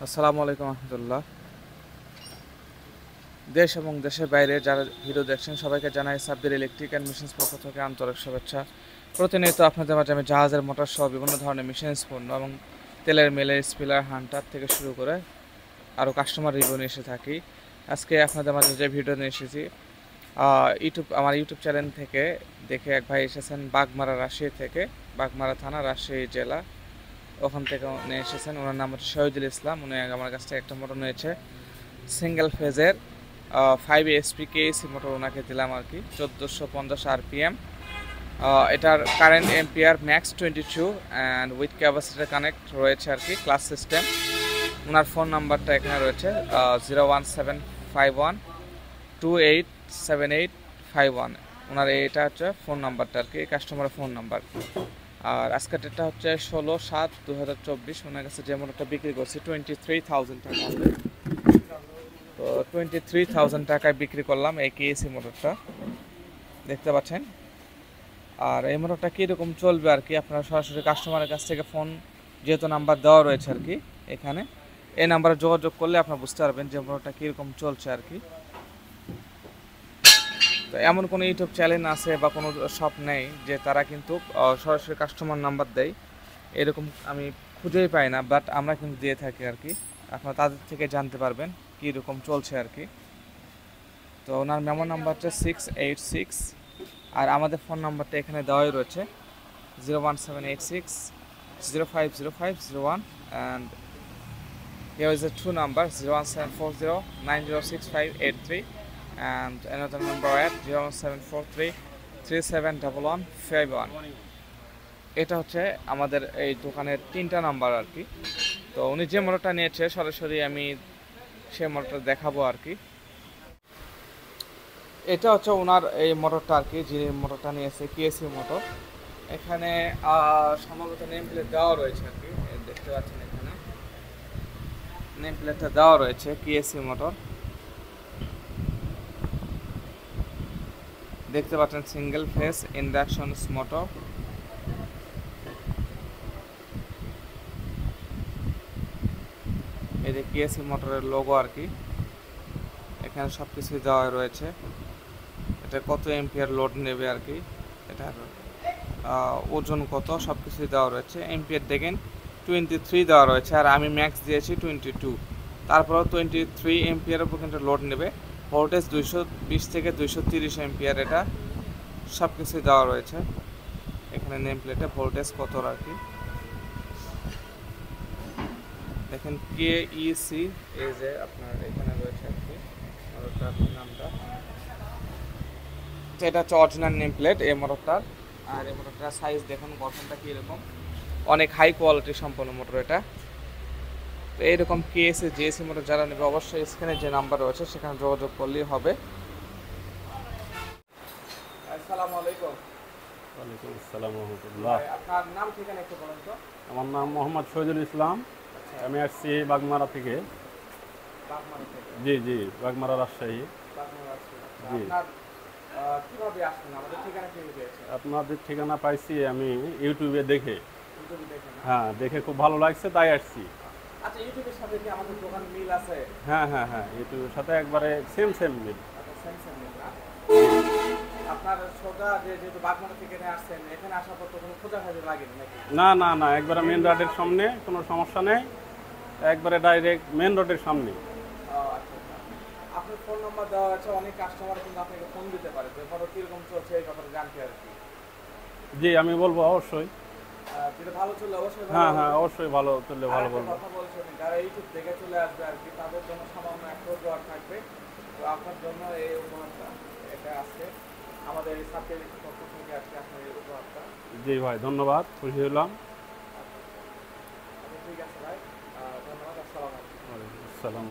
আসসালামু আলাইকুম রহমতুল্লাহ। দেশ এবং দেশের বাইরে যারা ভিডিও দেখছেন সবাইকে জানাই সাব্বির ইলেকট্রিক অ্যান্ড মেশিনস পক্ষ থেকে আন্তরিক শুভেচ্ছা। প্রতিনিয়ত আপনাদের মাঝে আমি জাহাজের মোটর সহ বিভিন্ন ধরনের মেশিনস পণ্য এবং তেলের মেলে স্পিলার হান্টার থেকে শুরু করে আরও কাস্টমার রিভিউ নিয়ে এসে থাকি। আজকে আপনাদের মাঝে যে ভিডিও নিয়ে এসেছি আমার ইউটিউব চ্যানেল থেকে দেখে এক ভাই এসেছেন বাগমারা রাজশাহী থেকে, বাগমারা থানা রাজশাহী জেলা, ওখান থেকে নিয়ে এসেছেন। ওনার নাম হচ্ছে শহীদুল ইসলাম। উনি আমার কাছ থেকে একটা মোটর নিয়েছে সিঙ্গেল ফেজের 5 HP কেএসি মোটর ওনাকে দিলাম আর কি, 1450 RPM। এটার current ampere max 22 and with capacitor connect রয়েছে আর কি, ক্লাস সিস্টেম। ওনার ফোন নাম্বারটা এখানে রয়েছে 01751287851। ওনার এটা হচ্ছে ফোন নাম্বারটা আর কি, কাস্টমারের ফোন নাম্বার। আর আজকের ডেটটা হচ্ছে 16/7/2024। ওনার কাছে যে মোটরটা বিক্রি করছি 23,000 টাকা, তো 23,000 টাকায় বিক্রি করলাম এই কেএসি মোটরটা, দেখতে পাচ্ছেন। আর এই মোটরটা কীরকম চলবে আর কি, আপনারা সরাসরি কাস্টমারের কাছ থেকে ফোন, যেহেতু নাম্বার দেওয়া রয়েছে আর কি এখানে, এই নাম্বারে যোগাযোগ করলে আপনারা বুঝতে পারবেন যে মোটরটা কীরকম চলছে আর কি। তো এমন কোনো ইউটিউব চ্যানেল আছে বা কোনো শপ নেই যে তারা কিন্তু সরাসরি কাস্টমার নাম্বার দেয়, এরকম আমি খুঁজেই পাই না, বাট আমরা কিন্তু দিয়ে থাকি আর কি। আপনারা তাদের থেকে জানতে পারবেন কীরকম চলছে আর কি। তো ওনার মেমো নাম্বার হচ্ছে 686, আর আমাদের ফোন নাম্বারটা এখানে দেওয়াই রয়েছে 01786050501, and here is a two number 01740906583 and another number at 01743371151। এটা হচ্ছে আমাদের এই দোকানের 3টা নাম্বার আর কি। তো উনি যে মোটরটা নিয়েছে সরাসরি আমি সে মোটরটা দেখাবো আর কি। এটা হচ্ছে ওনার এই মোটরটা আর কি, যে মোটরটা নিয়েছে কেএসি মোটর। এখানে সম্ভবত নেম প্লেট দেওয়া রয়েছে আর কি, দেখতে পাচ্ছেন এখানে নেম প্লেটটা দেওয়া রয়েছে কেএসি মোটর, দেখতে পাচ্ছেন সিঙ্গেল ফেস ইন্ডাকশন মোটর। এই যে কেএসি মোটরের লোগো আর কি, এখানে সব কিছুই দেওয়া রয়েছে। এটা কত এম্পিয়ার লোড নেবে আর কি, এটার ওজন কত, সব কিছুই দেওয়া রয়েছে। এম্পিয়ার দেখেন 23 দেওয়া রয়েছে, আর আমি ম্যাক্স দিয়েছি 22। তারপরেও 23 এম্পিয়ারের উপর কিন্তু লোড নেবে। ভোল্টেজ 220 থেকে 230 এম্পিয়ার, এটা সব কিছুই দেওয়া রয়েছে এখানে নেম প্লেটে। ভোল্টেজ কত আর কি দেখেন, KEC এই যে আপনার এখানে রয়েছে আর কি মোটরটার নামটা। এটা হচ্ছে অরিজিনাল নেম প্লেট এই মোটরটার। আর এই মোটরটার সাইজ দেখুন, গঠনটা কীরকম, অনেক হাই কোয়ালিটি সম্পন্ন মোটর এটা। তো এইরকম কেএসি জিএসি মোটর যারা নেবে অবশ্যই স্ক্রিনে যে নাম্বার রয়েছে সেখানে যোগাযোগ করলেই হবে। আসসালামু আলাইকুম। ওয়ালাইকুম আসসালাম রহমতুল্লাহ। আপনার নাম ঠিকানা একটু বলুন তো। আমার নাম মোহাম্মদ শহীদুল ইসলাম। আমি আসছি বাগমারা থেকে। বাগমারা থেকে? জি জি, বাগমারা রাজশাহী। বাগমারা রাজশাহী। জি। আপনার কিভাবে আসলেন, আমাদের ঠিকানা কিভাবে পেয়েছেন? আপনাদের ঠিকানা পাইছি আমি ইউটিউবে দেখে। ইউটিউবে দেখে না? হ্যাঁ, দেখে খুব ভালো লাগছে তাই আসছি। আচ্ছা, ইউটিউবের সাথে কি আমাদের দোকান মিল আছে? হ্যাঁ হ্যাঁ হ্যাঁ, ইউটিউবের সাথে একবারে সেম সেম মিল। আচ্ছা, সেম মিল না? আপনার সোজা যেহেতু বাগমারা থেকে আসছেন, এখানে আসার পর তো কোনো খোঁজাখুঁজি লাগেনি নাকি? না না না, একবারে মেন রোডের সামনে, কোনো সমস্যা নেই। একবারে ডাইরেক্ট মেন রোডের সামনে। আচ্ছা আচ্ছা। আপনার ফোন নাম্বার দেওয়া আছে, অনেক কাস্টমার কিন্তু আপনাকে ফোন দিতে পারে যে ফটো কিরকম চলছে এই ব্যাপারে জানতে আর কি। জি, আমি বলবো অবশ্যই। যেটা ভালো চললে অবশ্যই ভালো হ্যাঁ হবে। হ্যাঁ, অবশ্যই ভালো চললে ভালো আরেকটা বলবো। কথা বলছেন, যারা ইউটিউব দেখে চলে আসবে আর কি, তাদের জন্য সামান্য একটা উপহার থাকবে। তো আপনার জন্য এই উপহারটা, এটা আছে আমাদের এই সাবজেক্ট পক্ষ থেকে আজকে আপনার এই উপহারটা। জি ভাই, ধন্যবাদ, খুশি হলাম। আচ্ছা, ঠিক আছে ভাই, ধন্যবাদ। আসসালামু আলাইকুম। ওয়ালাইকুম আসসালাম।